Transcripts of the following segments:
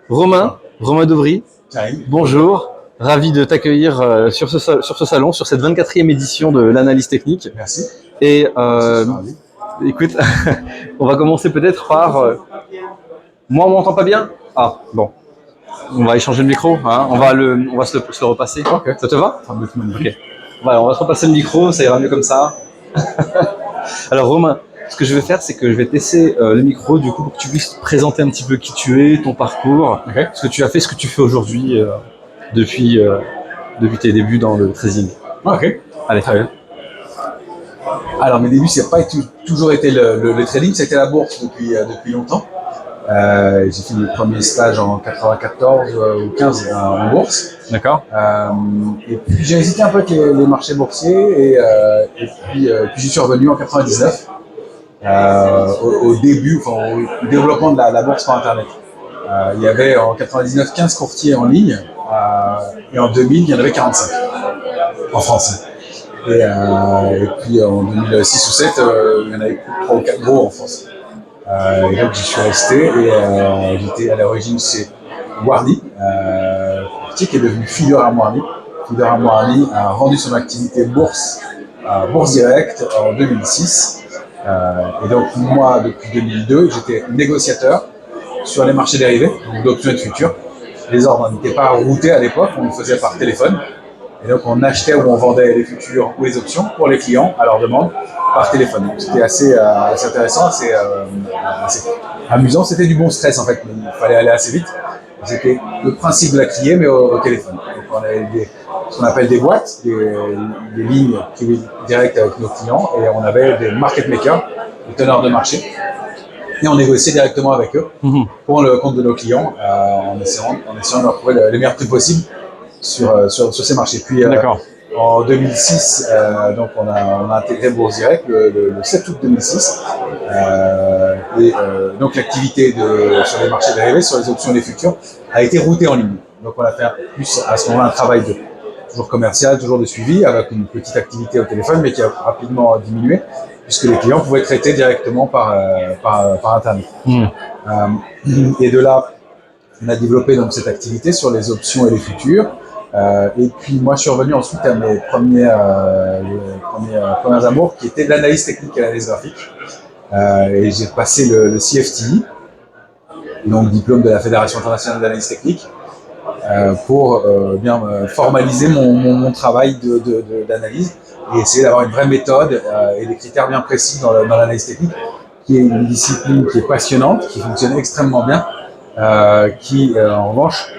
Romain Daubry, J'arrive. bonjour. Ravi de t'accueillir sur ce salon, sur cette 24e édition de l'analyse technique. Merci. Et Je suis ravi. écoute, on va commencer peut-être par... moi, on m'entend pas bien? Ah, bon. On va échanger le micro, hein. On va se le repasser. Ok. Ça te va? Ça me met magnifique. Ok. Voilà, on va se repasser le micro, ça ira mieux comme ça. Alors Romain, ce que je vais faire, c'est que je vais te laisser le micro du coup pour que tu puisses te présenter un petit peu qui tu es, ton parcours, Ok. ce que tu as fait, ce que tu fais aujourd'hui depuis, depuis tes débuts dans le trading. Ok. Allez. Très bien. Alors, mes débuts, c'est pas toujours été le trading, c'était la bourse depuis longtemps. J'ai fait mes premiers stages en 94 ou 15 en bourse. D'accord. Et puis j'ai hésité un peu avec les marchés boursiers et puis j'y suis revenu en 99 au début, enfin, au développement de la bourse par internet. Il y avait en 99 15 courtiers en ligne et en 2000 il y en avait 45 en France. Et puis en 2006 ou 2007 il y en avait plus 3 ou 4 gros en France. Et donc j'y suis resté et j'étais à l'origine chez Wardy, qui est devenu Fidera Wardy. Fidera Wardy a rendu son activité bourse à Bourse Direct en 2006. Et donc moi, depuis 2002, j'étais négociateur sur les marchés dérivés, donc d'options et de futurs. Les ordres n'étaient pas routés à l'époque, on le faisait par téléphone. Et donc on achetait ou on vendait les futurs ou les options pour les clients à leur demande par téléphone. Donc c'était assez intéressant, assez amusant. C'était du bon stress en fait, mais il fallait aller assez vite. C'était le principe de la criée mais au téléphone. Donc on avait ce qu'on appelle des boîtes, des lignes directes avec nos clients et on avait des market makers, des teneurs de marché. Et on négociait directement avec eux pour le compte de nos clients en essayant de leur trouver les meilleurs prix possibles sur ces marchés. Puis en 2006, donc on a intégré Bourse Direct le 7 août 2006. Donc l'activité sur les marchés dérivés, sur les options et les futurs, a été routée en ligne. Donc on a fait plus à ce moment-là un travail toujours commercial, toujours de suivi, avec une petite activité au téléphone, mais qui a rapidement diminué, puisque les clients pouvaient traiter directement par Internet. Et de là, on a développé donc cette activité sur les options et les futurs. Et puis moi, je suis revenu ensuite à mes premiers amours, qui étaient l'analyse technique et l'analyse graphique. Et j'ai passé le CFTI, donc diplôme de la Fédération internationale d'analyse technique, pour bien formaliser mon travail d'analyse et essayer d'avoir une vraie méthode et des critères bien précis dans l'analyse technique, qui est une discipline qui est passionnante, qui fonctionne extrêmement bien, qui en revanche,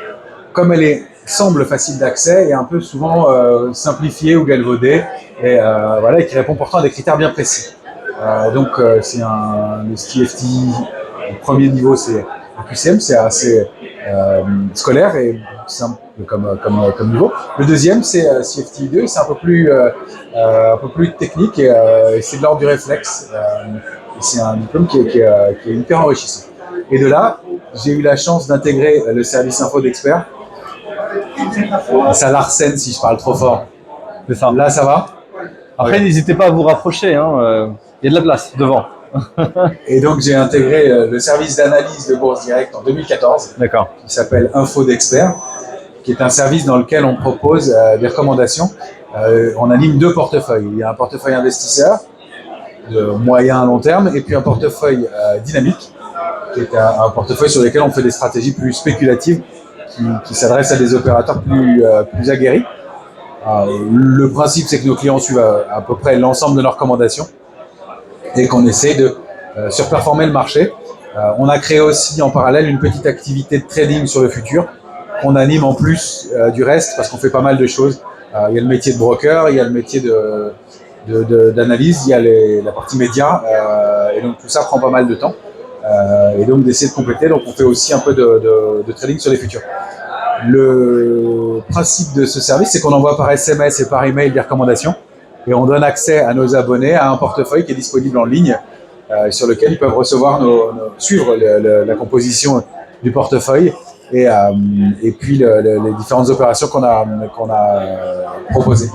comme elle semble facile d'accès, est un peu souvent simplifiée ou galvaudée et qui répond pourtant à des critères bien précis. Donc c'est le CFTI, le premier niveau c'est le QCM, c'est assez scolaire et simple comme niveau. Le deuxième c'est CFTI 2, c'est un peu plus technique et c'est de l'ordre du réflexe. Et c'est un diplôme qui est hyper enrichissant. Et de là, j'ai eu la chance d'intégrer le service info d'experts. Ça l'arsène si je parle trop fort. C'est ça. Là, ça va. Après, n'hésitez pas à vous rapprocher, hein. Il y a de la place devant. Et donc, j'ai intégré le service d'analyse de Bourse Direct en 2014. D'accord. Qui s'appelle Info d'experts, qui est un service dans lequel on propose des recommandations. On anime 2 portefeuilles. Il y a un portefeuille investisseur de moyen à long terme et puis un portefeuille dynamique, qui est un portefeuille sur lequel on fait des stratégies plus spéculatives qui s'adressent à des opérateurs plus aguerris. Le principe, c'est que nos clients suivent à peu près l'ensemble de nos recommandations et qu'on essaie de surperformer le marché. On a créé aussi en parallèle une petite activité de trading sur le futur qu'on anime en plus du reste parce qu'on fait pas mal de choses. Il y a le métier de broker, il y a le métier d'analyse, il y a la partie média et donc tout ça prend pas mal de temps. Et donc d'essayer de compléter, donc on fait aussi un peu de trading sur les futurs. Le principe de ce service, c'est qu'on envoie par SMS et par email des recommandations et on donne accès à nos abonnés à un portefeuille qui est disponible en ligne sur lequel ils peuvent suivre la composition du portefeuille et puis les différentes opérations qu'on a proposées.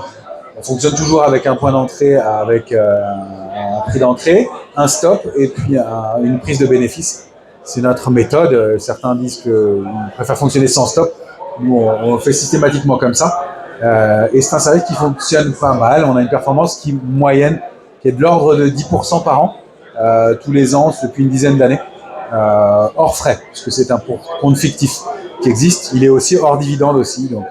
On fonctionne toujours avec un point d'entrée, avec un prix d'entrée, un stop et puis une prise de bénéfice. c'est notre méthode. Certains disent qu'ils préfèrent fonctionner sans stop. Nous, on fait systématiquement comme ça. Et c'est un service qui fonctionne pas mal. On a une performance moyenne qui est de l'ordre de 10% par an, tous les ans, depuis une dizaine d'années, hors frais, puisque c'est un compte fictif qui existe. Il est aussi hors dividende aussi. Donc,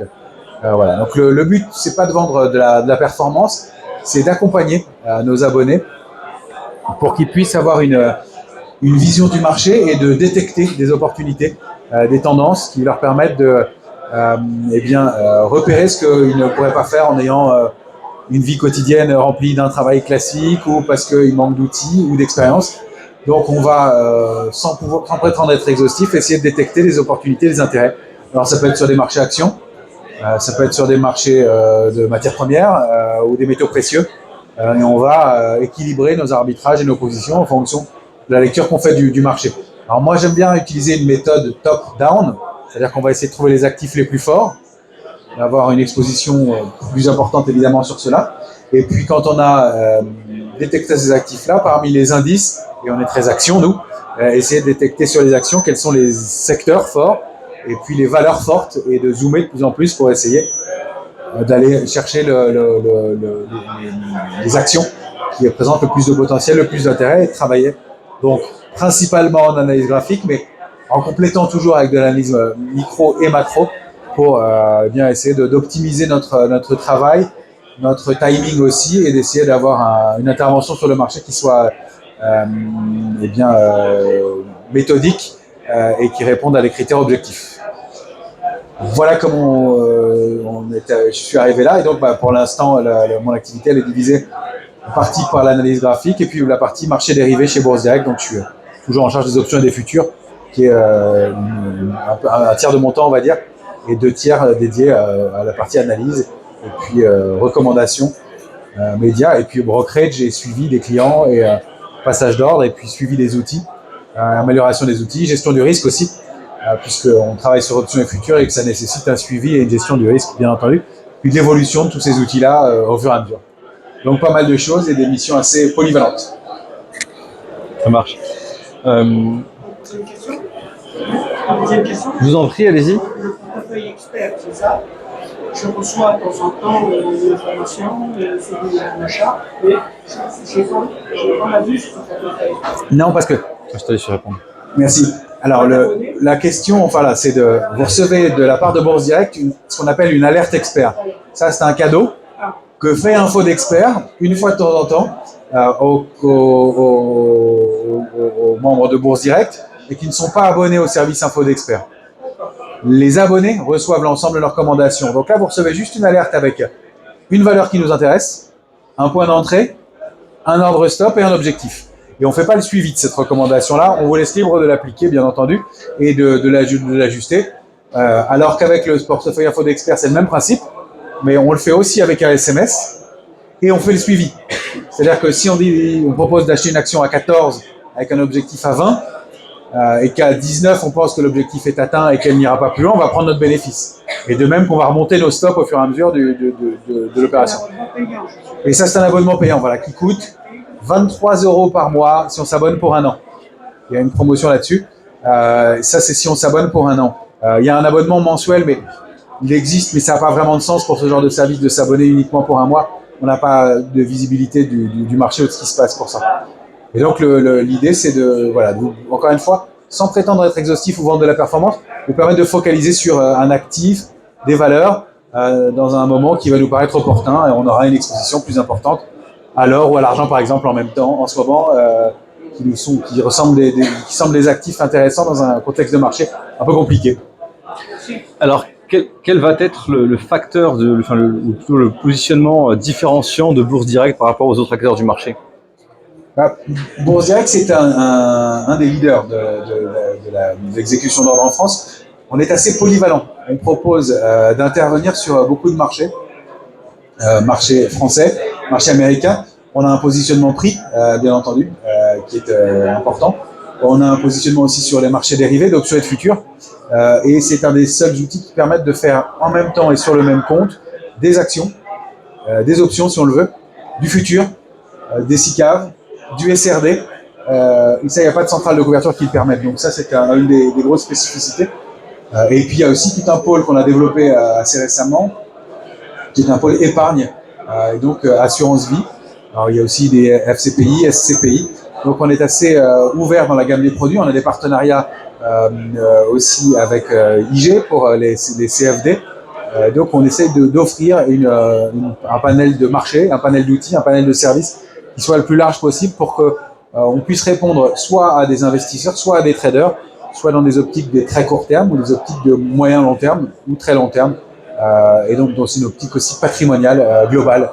voilà. Donc le but, c'est pas de vendre de la performance, c'est d'accompagner nos abonnés pour qu'ils puissent avoir une vision du marché et de détecter des opportunités, des tendances qui leur permettent de repérer ce qu'ils ne pourraient pas faire en ayant une vie quotidienne remplie d'un travail classique ou parce qu'ils manquent d'outils ou d'expérience. Donc on va, sans prétendre être exhaustif, essayer de détecter les opportunités, les intérêts. Alors ça peut être sur des marchés actions, ça peut être sur des marchés de matières premières ou des métaux précieux. Et on va équilibrer nos arbitrages et nos positions en fonction de la lecture qu'on fait du marché. Alors moi, j'aime bien utiliser une méthode top-down, c'est-à-dire qu'on va essayer de trouver les actifs les plus forts, d'avoir une exposition plus importante évidemment sur cela. Et puis quand on a détecté ces actifs-là, parmi les indices, et on est très actions nous, essayer de détecter sur les actions quels sont les secteurs forts et puis les valeurs fortes et de zoomer de plus en plus pour essayer d'aller chercher les actions qui présentent le plus de potentiel, le plus d'intérêt et de travailler donc principalement en analyse graphique, mais en complétant toujours avec de l'analyse micro et macro pour essayer d'optimiser notre travail, notre timing aussi et d'essayer d'avoir une intervention sur le marché qui soit méthodique et qui réponde à des critères objectifs. Voilà comment je suis arrivé là. Et donc, pour l'instant, mon activité elle est divisée en partie par l'analyse graphique et puis la partie marché dérivé chez Bourse Direct. Donc, je suis toujours en charge des options et des futurs, qui est un tiers de mon temps, on va dire, et 2 tiers dédiés à la partie analyse et puis recommandations médias. Et puis, brokerage, j'ai suivi des clients et passage d'ordre et puis suivi des outils, amélioration des outils, gestion du risque aussi. Puisqu'on travaille sur options et futurs et que ça nécessite un suivi et une gestion du risque, bien entendu, puis de l'évolution de tous ces outils-là au fur et à mesure. Donc pas mal de choses et des missions assez polyvalentes. Ça marche. Deuxième question. Je vous en prie, allez-y. Le portefeuille expert, c'est ça. Je reçois de temps en temps une information sur un achat, mais je n'ai pas la vue sur le portefeuille. Non, parce que... Je te laisse répondre. Merci. Alors, la question, c'est vous recevez de la part de Bourse Direct ce qu'on appelle une alerte expert. Ça, c'est un cadeau que fait Info d'Expert une fois de temps en temps aux membres de Bourse Direct et qui ne sont pas abonnés au service Info d'Expert. Les abonnés reçoivent l'ensemble de leurs recommandations. Donc là, vous recevez juste une alerte avec une valeur qui nous intéresse, un point d'entrée, un ordre stop et un objectif. Et on ne fait pas le suivi de cette recommandation-là. On vous laisse libre de l'appliquer, bien entendu, et de l'ajuster. Alors qu'avec le portefeuille Info d'Expert, c'est le même principe, mais on le fait aussi avec un SMS et on fait le suivi. C'est-à-dire que si on propose d'acheter une action à 14 avec un objectif à 20 et qu'à 19, on pense que l'objectif est atteint et qu'elle n'ira pas plus loin, on va prendre notre bénéfice. Et de même qu'on va remonter nos stops au fur et à mesure de l'opération. Et ça, c'est un abonnement payant, qui coûte 23 € par mois si on s'abonne pour 1 an. Il y a une promotion là-dessus. Ça, c'est si on s'abonne pour 1 an. Il y a un abonnement mensuel, mais il existe, mais ça n'a pas vraiment de sens pour ce genre de service de s'abonner uniquement pour 1 mois. On n'a pas de visibilité du marché ou de ce qui se passe pour ça. Et donc, l'idée, c'est encore une fois, sans prétendre être exhaustif ou vendre de la performance, vous permettre de focaliser sur un actif, des valeurs, dans un moment qui va nous paraître opportun et on aura une exposition plus importante à l'or ou à l'argent, par exemple, en même temps, en ce moment, qui semblent des actifs intéressants dans un contexte de marché un peu compliqué. Alors, quel va être le facteur, plutôt le positionnement différenciant de Bourse Direct par rapport aux autres acteurs du marché? Bourse Direct, c'est un des leaders de l'exécution d'ordre en France. On est assez polyvalent. On propose d'intervenir sur beaucoup de marchés, marché français, marché américain. On a un positionnement prix, bien entendu, qui est important. On a un positionnement aussi sur les marchés dérivés, d'options et de futurs. Et c'est un des seuls outils qui permettent de faire en même temps et sur le même compte des actions, des options si on le veut, du futur, des SICAV, du SRD et ça, il n'y a pas de centrale de couverture qui le permette. Donc ça, c'est une des grosses spécificités. Et puis il y a aussi tout un pôle qu'on a développé assez récemment, qui est un pôle épargne, et donc assurance vie. Alors il y a aussi des FCPI, SCPI. Donc on est assez ouvert dans la gamme des produits. On a des partenariats aussi avec IG pour les CFD. Donc on essaie d'offrir un panel de marché, un panel d'outils, un panel de services qui soit le plus large possible pour que on puisse répondre soit à des investisseurs, soit à des traders, soit dans des optiques de très court terme ou des optiques de moyen long terme ou très long terme, et donc dans une optique aussi patrimoniale globale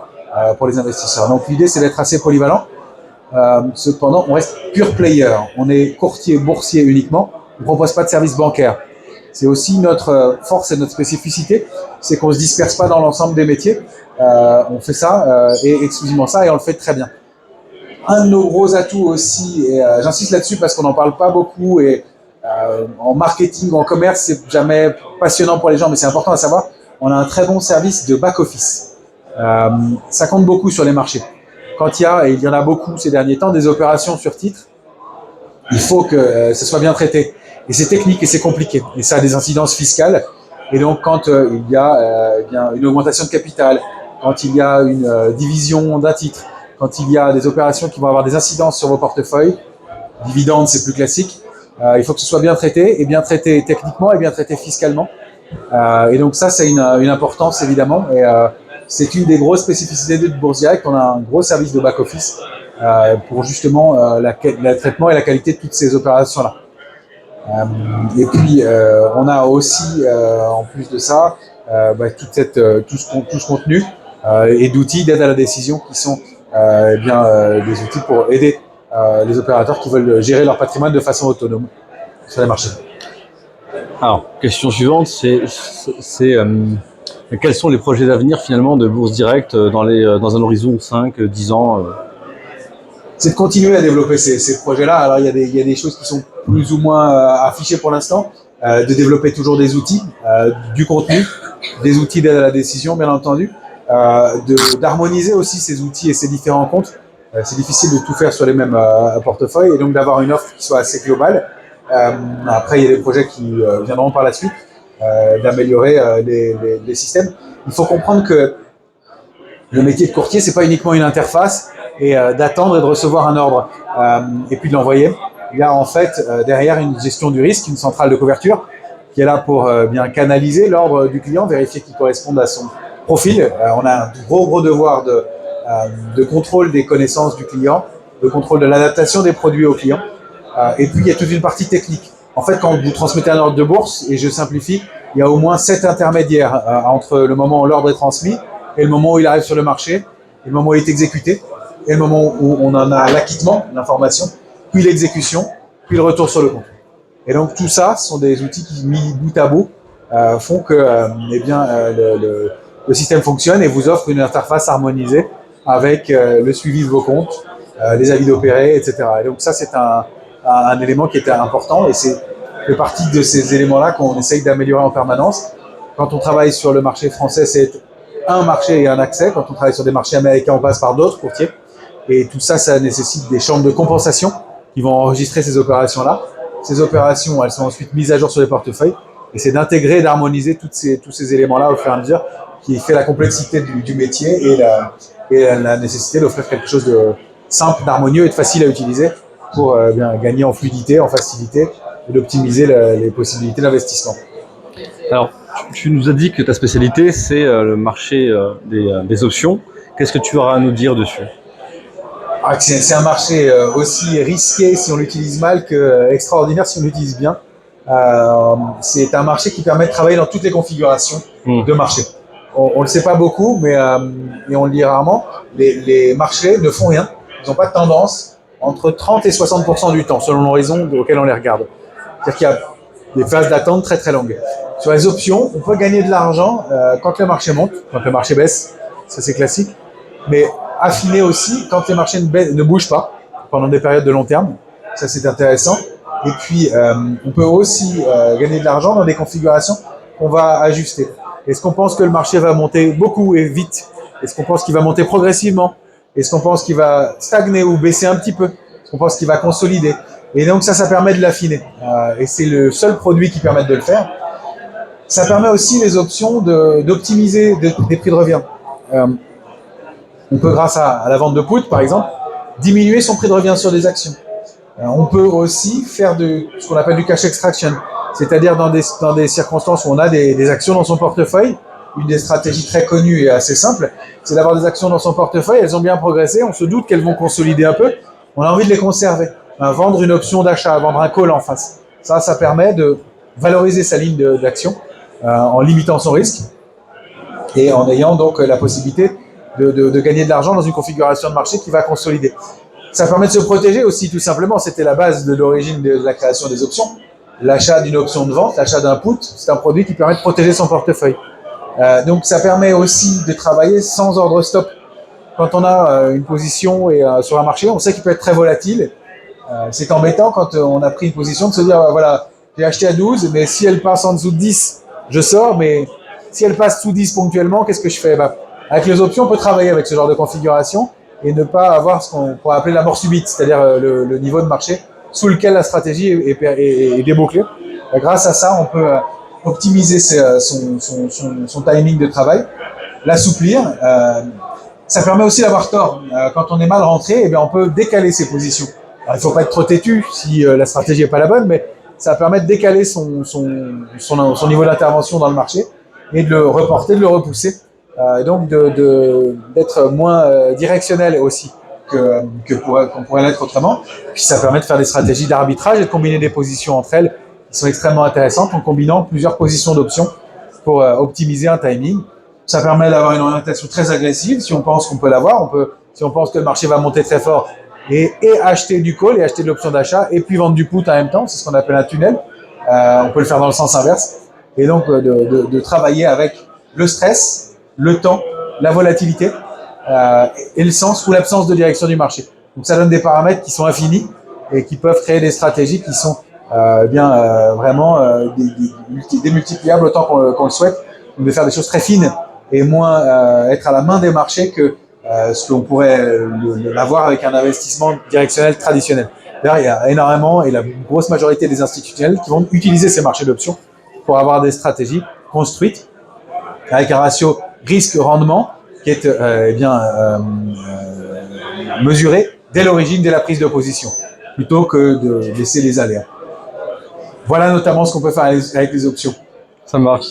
pour les investisseurs. Donc l'idée c'est d'être assez polyvalent. Cependant, on reste pure player. On est courtier boursier uniquement. On ne propose pas de services bancaires. C'est aussi notre force et notre spécificité, c'est qu'on ne se disperse pas dans l'ensemble des métiers. On fait ça et exclusivement ça, et on le fait très bien. Un de nos gros atouts aussi, et j'insiste là-dessus parce qu'on n'en parle pas beaucoup, et en marketing ou en commerce, c'est jamais passionnant pour les gens, mais c'est important à savoir, on a un très bon service de back-office. Ça compte beaucoup sur les marchés. Quand il y a, et il y en a beaucoup ces derniers temps, des opérations sur titre, il faut que ça soit bien traité. Et c'est technique et c'est compliqué. Et ça a des incidences fiscales. Et donc, quand il y a bien une augmentation de capital, quand il y a une division d'un titre, quand il y a des opérations qui vont avoir des incidences sur vos portefeuilles, dividendes, c'est plus classique, il faut que ce soit bien traité, et bien traité techniquement et bien traité fiscalement. Et donc ça, c'est une importance, évidemment. Et c'est une des grosses spécificités de Bourse Direct. On a un gros service de back-office pour justement le traitement et la qualité de toutes ces opérations-là. Et puis, on a aussi, en plus de ça, tout ce contenu et d'outils d'aide à la décision qui sont des outils pour aider les opérateurs qui veulent gérer leur patrimoine de façon autonome sur les marchés. Alors, question suivante, c'est quels sont les projets d'avenir finalement de Bourse Direct dans un horizon 5, 10 ans C'est de continuer à développer ces projets-là. Alors, il y a des choses qui sont plus ou moins affichées pour l'instant, de développer toujours des outils, du contenu, des outils d'aide à la décision, bien entendu, d'harmoniser aussi ces outils et ces différents comptes. C'est difficile de tout faire sur les mêmes portefeuilles, et donc d'avoir une offre qui soit assez globale. Après, il y a des projets qui viendront par la suite, d'améliorer les systèmes. Il faut comprendre que le métier de courtier, c'est pas uniquement une interface et d'attendre et de recevoir un ordre et puis de l'envoyer. Il y a en fait derrière une gestion du risque, une centrale de couverture qui est là pour bien canaliser l'ordre du client, vérifier qu'il corresponde à son profil. On a un gros devoir de contrôle des connaissances du client, de contrôle de l'adaptation des produits au client. Et puis il y a toute une partie technique. En fait, quand vous transmettez un ordre de bourse, et je simplifie, il y a au moins 7 intermédiaires entre le moment où l'ordre est transmis et le moment où il arrive sur le marché, et le moment où il est exécuté, et le moment où on en a l'acquittement, l'information, puis l'exécution, puis le retour sur le compte. Et donc tout ça, ce sont des outils qui, mis bout à bout, font que le système fonctionne et vous offre une interface harmonisée avec le suivi de vos comptes, les avis d'opérer, etc. Et donc ça, c'est un élément qui était important, et c'est fait partie de ces éléments-là qu'on essaye d'améliorer en permanence. Quand on travaille sur le marché français, c'est un marché et un accès. Quand on travaille sur des marchés américains, on passe par d'autres courtiers. Et tout ça, ça nécessite des chambres de compensation qui vont enregistrer ces opérations-là. Ces opérations, elles sont ensuite mises à jour sur les portefeuilles. Et c'est d'intégrer et d'harmoniser tous ces éléments-là au fur et à mesure qui fait la complexité du métier et la nécessité d'offrir quelque chose de simple, d'harmonieux et de facile à utiliser pour gagner en fluidité, en facilité et d'optimiser les possibilités d'investissement. Alors, tu nous as dit que ta spécialité, c'est le marché des options. Qu'est-ce que tu auras à nous dire dessus ? C'est un marché aussi risqué si on l'utilise mal que extraordinaire si on l'utilise bien. C'est un marché qui permet de travailler dans toutes les configurations de marché. On ne le sait pas beaucoup, mais et on le dit rarement, les marchés ne font rien. Ils n'ont pas de tendance entre 30 et 60% du temps, selon l'horizon auquel on les regarde. C'est-à-dire qu'il y a des phases d'attente très très longues. Sur les options, on peut gagner de l'argent quand le marché monte, quand le marché baisse, ça c'est classique, mais affiner aussi quand les marchés ne bougent pas pendant des périodes de long terme, ça c'est intéressant. Et puis on peut aussi gagner de l'argent dans des configurations qu'on va ajuster. Est-ce qu'on pense que le marché va monter beaucoup et vite ? Est-ce qu'on pense qu'il va monter progressivement ? Est-ce qu'on pense qu'il va stagner ou baisser un petit peu ? qu'on pense qu'il va consolider. Et donc ça permet de l'affiner. Et c'est le seul produit qui permet de le faire. Ça permet aussi les options d'optimiser des prix de revient. On peut, grâce à la vente de put, par exemple, diminuer son prix de revient sur des actions. On peut aussi faire ce qu'on appelle du cash extraction, c'est-à-dire dans des circonstances où on a des actions dans son portefeuille. Une des stratégies très connues et assez simples, c'est d'avoir des actions dans son portefeuille, elles ont bien progressé, on se doute qu'elles vont consolider un peu, on a envie de les conserver. Vendre une option d'achat, vendre un call en face. Ça permet de valoriser sa ligne d'action en limitant son risque et en ayant donc la possibilité de gagner de l'argent dans une configuration de marché qui va consolider. Ça permet de se protéger aussi, tout simplement. C'était la base de l'origine de la création des options. L'achat d'une option de vente, l'achat d'un put, c'est un produit qui permet de protéger son portefeuille. Donc ça permet aussi de travailler sans ordre stop. Quand on a une position sur un marché, on sait qu'il peut être très volatile. C'est embêtant quand on a pris une position de se dire, voilà, j'ai acheté à 12, mais si elle passe en dessous de 10, je sors, mais si elle passe sous 10 ponctuellement, qu'est-ce que je fais? Avec les options, on peut travailler avec ce genre de configuration et ne pas avoir ce qu'on pourrait appeler la mort subite, c'est-à-dire le niveau de marché sous lequel la stratégie est débouclée. Grâce à ça, on peut optimiser son timing de travail, l'assouplir. Ça permet aussi d'avoir tort. Quand on est mal rentré, eh bien, on peut décaler ses positions. Alors, il ne faut pas être trop têtu si la stratégie n'est pas la bonne, mais ça permet de décaler son niveau d'intervention dans le marché et de le reporter, de le repousser. Et donc d'être moins directionnel aussi qu'on pourrait l'être autrement. Puis ça permet de faire des stratégies d'arbitrage et de combiner des positions entre elles qui sont extrêmement intéressantes en combinant plusieurs positions d'options pour optimiser un timing. Ça permet d'avoir une orientation très agressive si on pense qu'on peut l'avoir. Si on pense que le marché va monter très fort et acheter du call et acheter de l'option d'achat et puis vendre du put en même temps, c'est ce qu'on appelle un tunnel. On peut le faire dans le sens inverse. Et donc de travailler avec le stress, le temps, la volatilité et le sens ou l'absence de direction du marché. Donc ça donne des paramètres qui sont infinis et qui peuvent créer des stratégies qui sont vraiment démultipliables autant qu'on le souhaite. Donc de faire des choses très fines et moins être à la main des marchés que ce qu'on pourrait l'avoir avec un investissement directionnel traditionnel. D'ailleurs, il y a énormément et la grosse majorité des institutionnels qui vont utiliser ces marchés d'options pour avoir des stratégies construites avec un ratio risque-rendement qui est mesuré dès l'origine, dès la prise de position, plutôt que de laisser les aléas. Voilà notamment ce qu'on peut faire avec les options. Ça marche.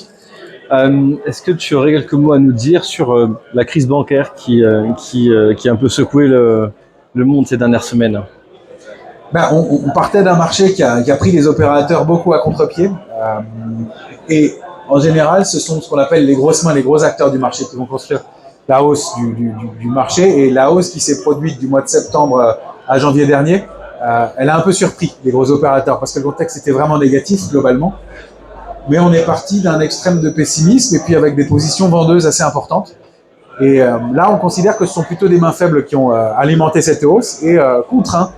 Est-ce que tu aurais quelques mots à nous dire sur la crise bancaire qui a un peu secoué le monde ces dernières semaines? On partait d'un marché qui a pris les opérateurs beaucoup à contre-pied. Et en général, ce sont ce qu'on appelle les grosses mains, les gros acteurs du marché qui vont construire la hausse du marché. Et la hausse qui s'est produite du mois de septembre à janvier dernier, elle a un peu surpris les gros opérateurs parce que le contexte était vraiment négatif globalement. Mais on est parti d'un extrême de pessimisme et puis avec des positions vendeuses assez importantes. Et là, on considère que ce sont plutôt des mains faibles qui ont alimenté cette hausse et contraint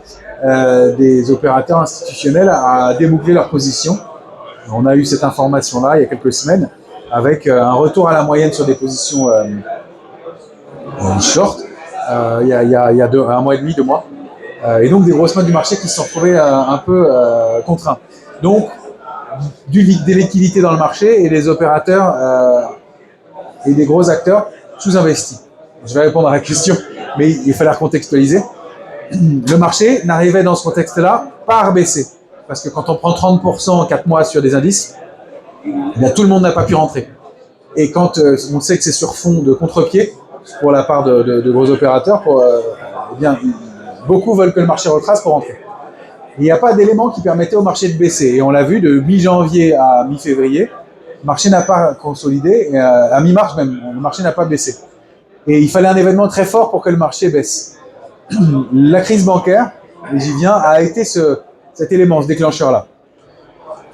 des opérateurs institutionnels à déboucler leurs positions. On a eu cette information-là il y a quelques semaines avec un retour à la moyenne sur des positions short il y a un mois et demi, 2 mois. Et donc des grosses mains du marché qui se sont retrouvées un peu contraints. Donc, des liquidités dans le marché et des opérateurs et des gros acteurs sous-investis. Je vais répondre à la question, mais il fallait recontextualiser. Le marché n'arrivait dans ce contexte-là pas à baisser. Parce que quand on prend 30% en 4 mois sur des indices, tout le monde n'a pas pu rentrer. Et quand on sait que c'est sur fond de contre-pied, pour la part de gros opérateurs, beaucoup veulent que le marché retrace pour rentrer. Il n'y a pas d'élément qui permettait au marché de baisser. Et on l'a vu de mi-janvier à mi-février, le marché n'a pas consolidé, à mi-mars même, le marché n'a pas baissé. Et il fallait un événement très fort pour que le marché baisse. La crise bancaire, et j'y viens, a été cet élément, ce déclencheur-là.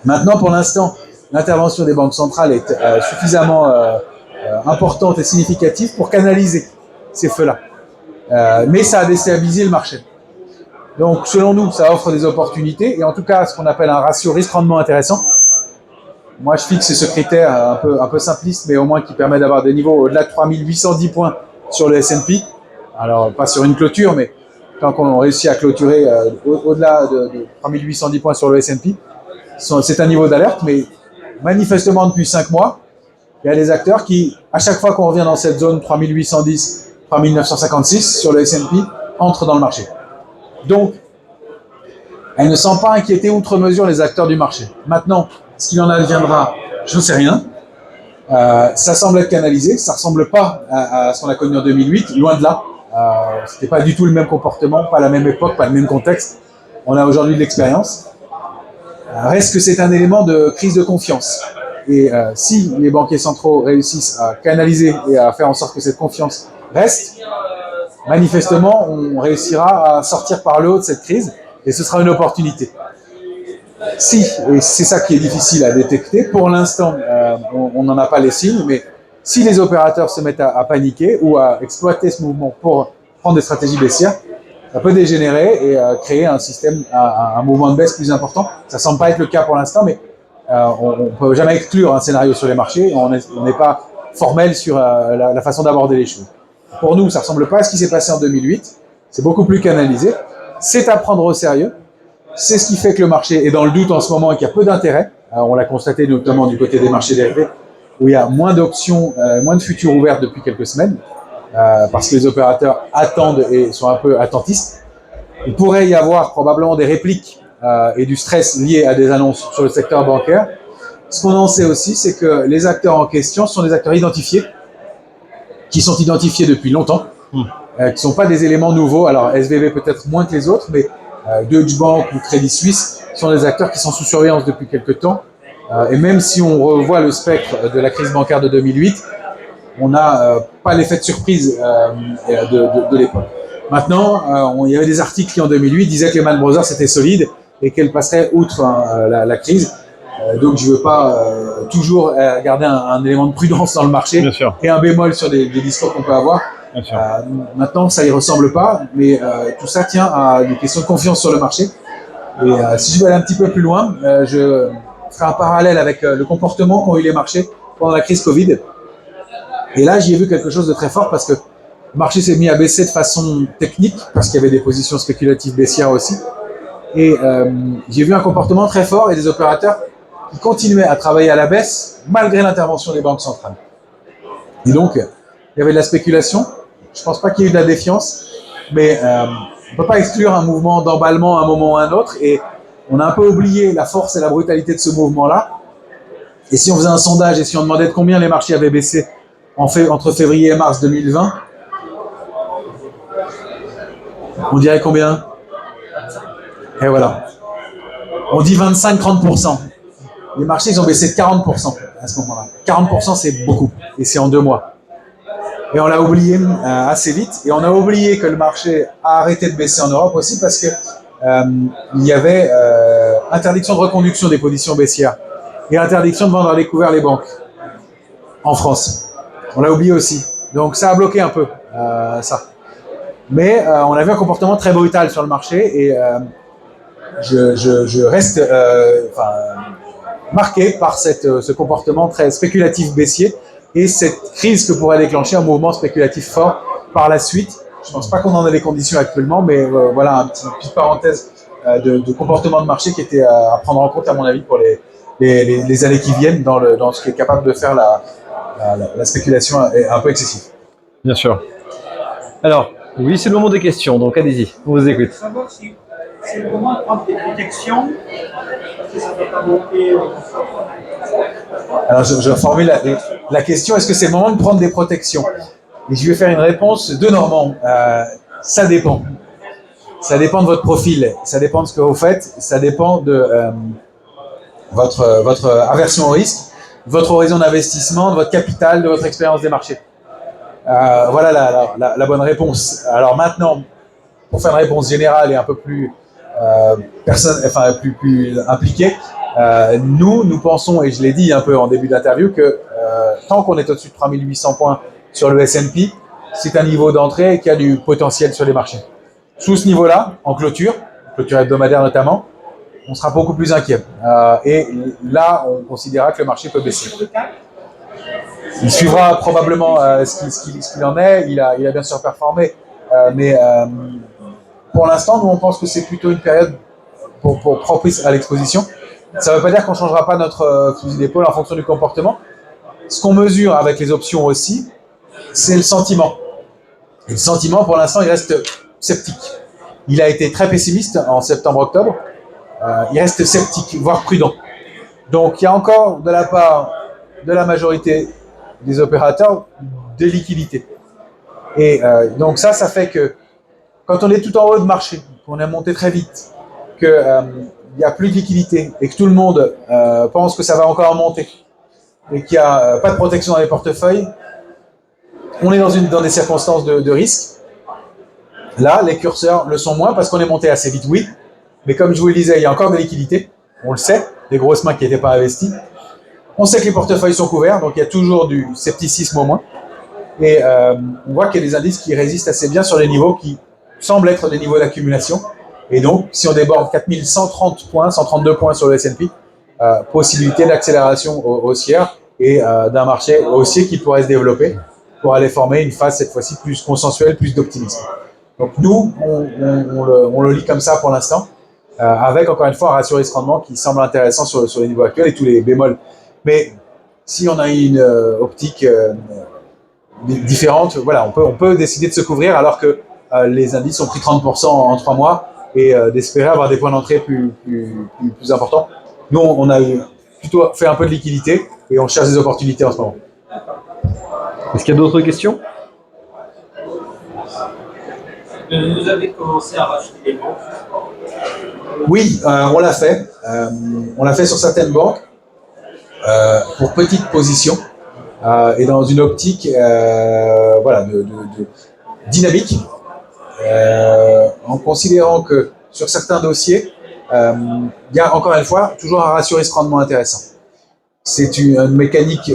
Maintenant, pour l'instant, l'intervention des banques centrales est suffisamment importante et significative pour canaliser ces feux-là. Mais ça a déstabilisé le marché. Donc, selon nous, ça offre des opportunités et en tout cas, ce qu'on appelle un ratio risque-rendement intéressant. Moi, je fixe ce critère un peu simpliste, mais au moins qui permet d'avoir des niveaux au-delà de 3810 points sur le S&P. Alors, pas sur une clôture, mais tant qu'on réussit à clôturer au-delà de 3810 points sur le S&P, c'est un niveau d'alerte, mais manifestement depuis 5 mois, il y a des acteurs qui, à chaque fois qu'on revient dans cette zone 3810, 3956 sur le S&P, entrent dans le marché. Donc, elle ne semble pas inquiéter outre mesure les acteurs du marché. Maintenant, ce qu'il en adviendra, je ne sais rien. Ça semble être canalisé, ça ne ressemble pas à ce qu'on a connu en 2008, loin de là. Ce n'était pas du tout le même comportement, pas la même époque, pas le même contexte. On a aujourd'hui de l'expérience. Reste que c'est un élément de crise de confiance. Et si les banquiers centraux réussissent à canaliser et à faire en sorte que cette confiance reste, manifestement, on réussira à sortir par le haut de cette crise et ce sera une opportunité. Si, et c'est ça qui est difficile à détecter, pour l'instant, on n'en a pas les signes, mais si les opérateurs se mettent à paniquer ou à exploiter ce mouvement pour prendre des stratégies baissières, ça peut dégénérer et créer un système, un mouvement de baisse plus important. Ça ne semble pas être le cas pour l'instant, mais on ne peut jamais exclure un scénario sur les marchés. On n'est pas formel sur la façon d'aborder les choses. Pour nous, ça ne ressemble pas à ce qui s'est passé en 2008. C'est beaucoup plus canalisé. C'est à prendre au sérieux. C'est ce qui fait que le marché est dans le doute en ce moment et qu'il y a peu d'intérêt. On l'a constaté notamment du côté des marchés dérivés, où il y a moins d'options, moins de futurs ouverts depuis quelques semaines, parce que les opérateurs attendent et sont un peu attentistes. Il pourrait y avoir probablement des répliques et du stress lié à des annonces sur le secteur bancaire. Ce qu'on en sait aussi, c'est que les acteurs en question sont des acteurs identifiés, qui sont identifiés depuis longtemps, qui ne sont pas des éléments nouveaux. Alors SVB peut-être moins que les autres, mais Deutsche Bank ou Crédit Suisse sont des acteurs qui sont sous surveillance depuis quelques temps. Et même si on revoit le spectre de la crise bancaire de 2008, on n'a pas l'effet de surprise de l'époque. Maintenant, il y avait des articles qui en 2008 disaient que Lehman Brothers était solide et qu'elle passerait outre la crise. Donc je ne veux pas toujours garder un élément de prudence dans le marché et un bémol sur des discours qu'on peut avoir. Maintenant, ça y ressemble pas, mais tout ça tient à des questions de confiance sur le marché. Et si je veux aller un petit peu plus loin, je ferai un parallèle avec le comportement qu'ont eu les marchés pendant la crise Covid. Et là, j'y ai vu quelque chose de très fort parce que le marché s'est mis à baisser de façon technique parce qu'il y avait des positions spéculatives baissières aussi. Et j'ai vu un comportement très fort et des opérateurs qui continuaient à travailler à la baisse malgré l'intervention des banques centrales. Et donc, il y avait de la spéculation. Je ne pense pas qu'il y ait eu de la défiance, mais on ne peut pas exclure un mouvement d'emballement à un moment ou à un autre. Et on a un peu oublié la force et la brutalité de ce mouvement-là. Et si on faisait un sondage et si on demandait de combien les marchés avaient baissé entre février et mars 2020, on dirait combien? Et voilà. On dit 25-30%. Les marchés, ils ont baissé de 40% à ce moment-là. 40%, c'est beaucoup. Et c'est en 2 mois. Et on l'a oublié assez vite. Et on a oublié que le marché a arrêté de baisser en Europe aussi parce que il y avait interdiction de reconduction des positions baissières et interdiction de vendre à découvert les banques en France. On l'a oublié aussi. Donc ça a bloqué un peu ça. Mais on a vu un comportement très brutal sur le marché et je reste marqué par ce comportement très spéculatif baissier et cette crise que pourrait déclencher un mouvement spéculatif fort par la suite. Je ne pense pas qu'on en a les conditions actuellement, mais voilà une petite parenthèse de comportement de marché qui était à prendre en compte à mon avis pour les années qui viennent dans ce qui est capable de faire la spéculation un peu excessive. Bien sûr. Alors, oui, c'est le moment des questions, donc allez-y, on vous écoute. Savoir si c'est le moment de prendre des protections, parce que ça ne va pas monter. Alors, je reformule la question, est-ce que c'est le moment de prendre des protections? Et je vais faire une réponse de Normand. Ça dépend. Ça dépend de votre profil, ça dépend de ce que vous faites, ça dépend de votre aversion au risque, de votre horizon d'investissement, de votre capital, de votre expérience des marchés. Voilà la bonne réponse. Alors maintenant, pour faire une réponse générale et un peu plus plus impliquée, nous pensons, et je l'ai dit un peu en début d'interview, que tant qu'on est au-dessus de 3800 points sur le S&P, c'est un niveau d'entrée qui a du potentiel sur les marchés. Sous ce niveau-là, en clôture hebdomadaire notamment, on sera beaucoup plus inquiet. Et là, on considérera que le marché peut baisser. Il suivra probablement ce qu'il en est. Il a bien sûr performé, mais pour l'instant, nous, on pense que c'est plutôt une période pour propice à l'exposition. Ça ne veut pas dire qu'on ne changera pas notre fusil d'épaule en fonction du comportement. Ce qu'on mesure avec les options aussi, c'est le sentiment. Et le sentiment, pour l'instant, il reste sceptique. Il a été très pessimiste en septembre-octobre. Il reste sceptique, voire prudent. Donc, il y a encore de la part de la majorité des opérateurs des liquidités. Et donc ça fait que quand on est tout en haut de marché, qu'on est monté très vite, qu'il n'y a plus de liquidité et que tout le monde pense que ça va encore monter et qu'il n'y a pas de protection dans les portefeuilles, on est dans des circonstances de risque. Là, les curseurs le sont moins parce qu'on est monté assez vite, oui. Mais comme je vous le disais, il y a encore des liquidités. On le sait, des grosses mains qui n'étaient pas investies. On sait que les portefeuilles sont couverts, donc il y a toujours du scepticisme au moins. Et on voit qu'il y a des indices qui résistent assez bien sur les niveaux qui semblent être des niveaux d'accumulation. Et donc, si on déborde 4130 points, 132 points sur le S&P, possibilité d'accélération haussière et d'un marché haussier qui pourrait se développer pour aller former une phase cette fois-ci plus consensuelle, plus d'optimisme. Donc nous, on le lit comme ça pour l'instant, avec encore une fois un ratio risque-rendement qui semble intéressant sur les niveaux actuels et tous les bémols. Mais si on a une optique différente, voilà, on peut décider de se couvrir alors que les indices ont pris 30% en 3 mois et d'espérer avoir des points d'entrée plus importants. Nous, on a plutôt fait un peu de liquidité et on cherche des opportunités en ce moment. Est-ce qu'il y a d'autres questions? Vous avez commencé à racheter des banques? Oui, on l'a fait. On l'a fait sur certaines banques pour petites positions et dans une optique voilà, de dynamique, en considérant que sur certains dossiers, il y a encore une fois toujours un ratio risque-rendement intéressant. C'est une mécanique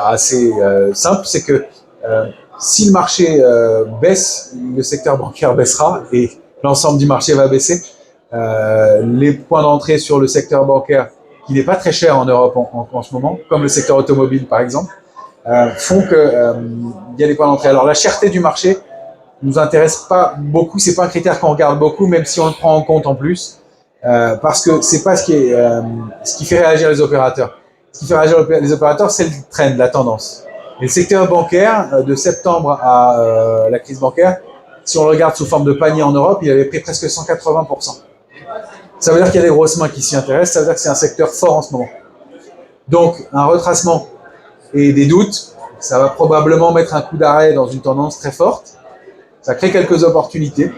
assez simple, c'est que si le marché baisse, le secteur bancaire baissera et l'ensemble du marché va baisser. Les points d'entrée sur le secteur bancaire, qui n'est pas très cher en Europe en ce moment, comme le secteur automobile par exemple, font qu'il y a des points d'entrée. Alors la cherté du marché nous intéresse pas beaucoup, c'est pas un critère qu'on regarde beaucoup, même si on le prend en compte en plus, parce que c'est pas ce qui fait réagir les opérateurs. Ce qui fait réagir les opérateurs, c'est le trend, la tendance. Et le secteur bancaire, de septembre à la crise bancaire, si on le regarde sous forme de panier en Europe, il avait pris presque 180%. Ça veut dire qu'il y a des grosses mains qui s'y intéressent, ça veut dire que c'est un secteur fort en ce moment. Donc, un retracement et des doutes, ça va probablement mettre un coup d'arrêt dans une tendance très forte. Ça crée quelques opportunités.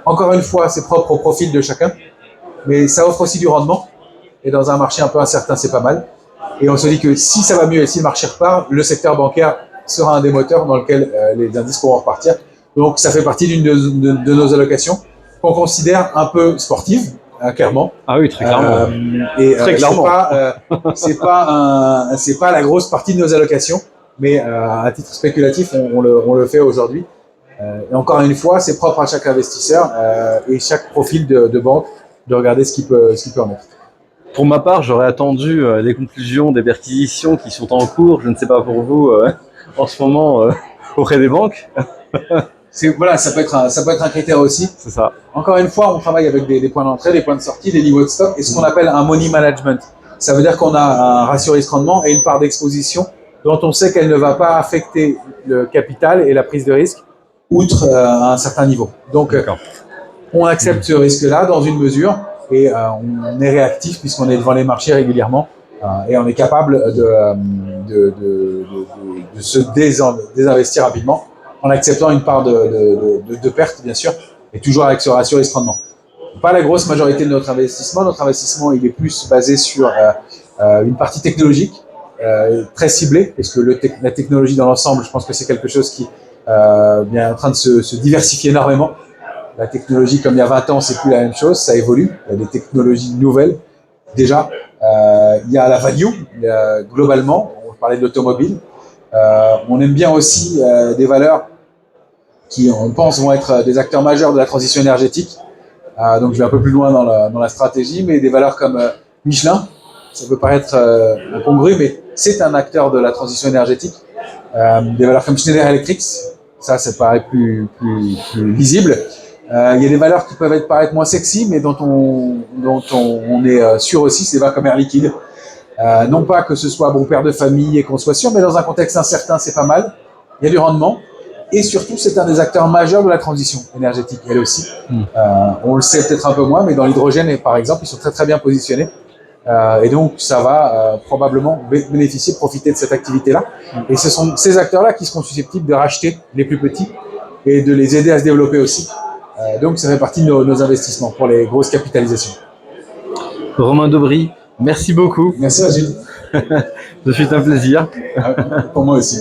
Encore une fois, c'est propre au profil de chacun, mais ça offre aussi du rendement. Et dans un marché un peu incertain, c'est pas mal. Et on se dit que si ça va mieux et si le marché repart, le secteur bancaire sera un des moteurs dans lequel les indices pourront repartir. Donc, ça fait partie d'une de nos allocations qu'on considère un peu sportive, clairement. Ah oui, très clairement. Et très clairement. C'est pas la grosse partie de nos allocations, mais à titre spéculatif, on le fait aujourd'hui. Et encore une fois, c'est propre à chaque investisseur et chaque profil de banque de regarder ce qu'il peut en être. Pour ma part, j'aurais attendu les conclusions des perquisitions qui sont en cours. Je ne sais pas pour vous en ce moment auprès des banques. Voilà, ça peut être un critère aussi. C'est ça. Encore une fois, on travaille avec des points d'entrée, des points de sortie, des niveaux de stock et ce qu'on appelle un money management. Ça veut dire qu'on a un ratio risque-rendement et une part d'exposition dont on sait qu'elle ne va pas affecter le capital et la prise de risque outre un certain niveau. Donc, on accepte ce risque-là dans une mesure et on est réactif puisqu'on est devant les marchés régulièrement et on est capable de se désinvestir rapidement en acceptant une part de perte, bien sûr, et toujours avec ce ratio risque-rendement. Pas la grosse majorité de notre investissement. Notre investissement, il est plus basé sur une partie technologique très ciblée, parce que la technologie dans l'ensemble, je pense que c'est quelque chose qui est en train de se diversifier énormément. La technologie, comme il y a 20 ans, c'est plus la même chose, ça évolue. Il y a des technologies nouvelles. Déjà, il y a la value, globalement. On parlait de l'automobile. On aime bien aussi des valeurs qui, on pense, vont être des acteurs majeurs de la transition énergétique. Donc, je vais un peu plus loin dans la stratégie, mais des valeurs comme Michelin, ça peut paraître incongru, mais c'est un acteur de la transition énergétique. Des valeurs comme Schneider Electric, ça paraît plus visible. Il y a des valeurs qui peuvent paraître moins sexy, mais dont on est sûr aussi, c'est des valeurs comme Air Liquide. Non pas que ce soit bon père de famille et qu'on soit sûr, mais dans un contexte incertain, c'est pas mal. Il y a du rendement. Et surtout, c'est un des acteurs majeurs de la transition énergétique, elle aussi. On le sait peut-être un peu moins, mais dans l'hydrogène, par exemple, ils sont très très bien positionnés. Et donc, ça va probablement bénéficier, profiter de cette activité-là. Et ce sont ces acteurs-là qui seront susceptibles de racheter les plus petits et de les aider à se développer aussi. Donc, ça fait partie de nos investissements pour les grosses capitalisations. Romain Daubry, merci beaucoup. Merci, Agile. Ce fut un plaisir. Pour moi aussi.